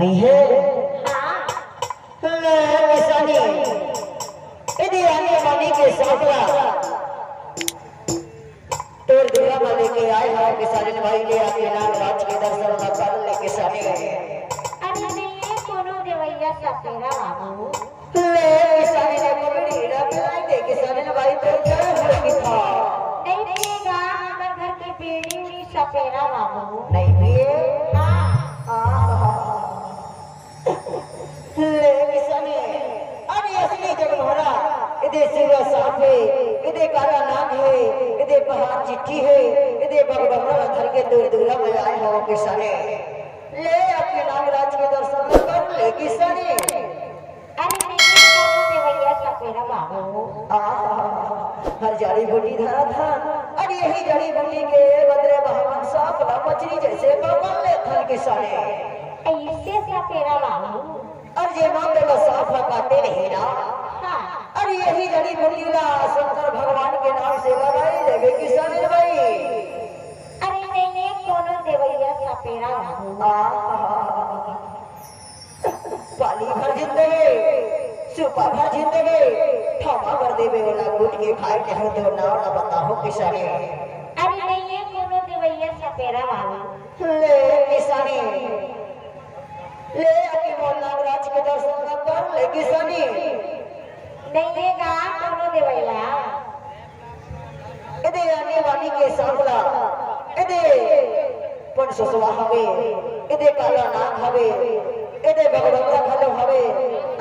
नहीं है किसानी यदि आने वाली के साफला तोड़ दूरा वाले के आए हैं किसानी भाई ले आपके नाम राज के दर्शन न कर ले किसानी अरे नहीं कोनो देवैया सपेरा बाबू ले किसानी ने कबड़ी ना पिलाई दे किसानी भाई तो जय हो की था नहीं देगा हमारे घर की बेड़ी हुई सपेरा बाबू नहीं पिए ले किसानी अरे असली जगमोहरा इधे सिवा साफे इधे काला नाग है इधे पहाड़ चिट्ठी है इधे बगडमरा धर के दूर दूरा में आए हो किसानी ले अपने नागराज के दर्शन कर ले किसानी अरे नहीं कोनो देवैया सपेरा बाबू हर जड़ी बूटी धरा था अरे यही जड़ी बूटी के बदले भगवान साफला मछली जैसे बगल ले थल किसानी ऐसे सपेरा बाबू और ये मामले को साफ लगाते नहीं ना अरे यही जड़ी बूटी ला शंकर भगवान के नाम से लगाई देवे किसान भाई अरे नहीं कोनो देवैया सपेरा बाबू पाली भर जिंदगी सुपा भर जिंदगी थामा कर देवे वाला गुट के खाए के हो तो ना बताओ किसानी अरे नहीं कोनो देवैया सपेरा बाबू ले किसानी ले आके मोल नागराज के दर्शन कर ले किसानी नहीं देगा कोनो देवैया इधे आने वाली के साफला इधे पंचसवा हवे इधे काला नाग हवे इधे बगड़ोरा खलो हवे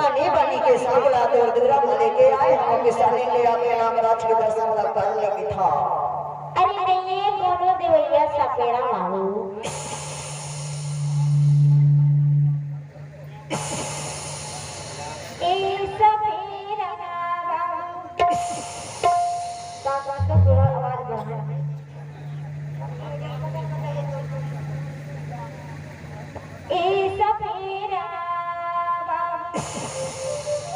आने वाली के साफला दूर दूरा वाले के आए हम किसानी ले आके नागराज के दर्शन कर ले की था अरे नहीं कोनो देवैया सपेरा बाबू ए सपेरा बाबू पापा तो थोड़ा आवाज बढ़ा ए सपेरा बाबू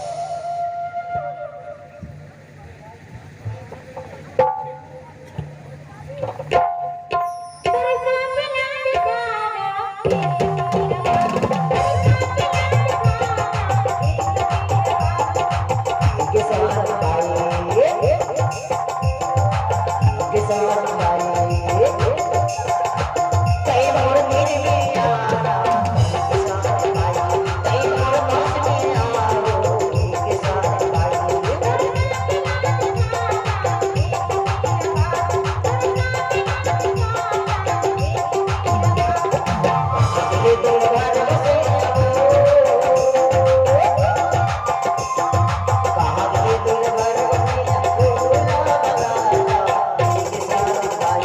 अरे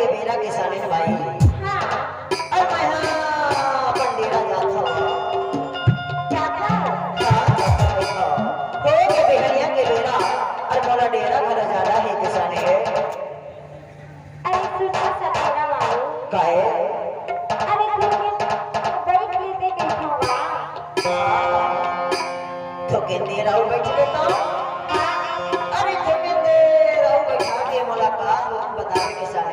के बेरा के साले भाई हाँ और मैं हाँ पंडेरा जाता जाता हो के बेहरिया के बेरा और मोला डेरा घर जाना है के साले अरे सुनो सपेरा बाबू काहे अरे तुम बैठ लेते कैसे हुआ तो केंद्र राव बैठ लेता अरे तो केंद्र राव बैठा के मुलाकात बतावे के साथ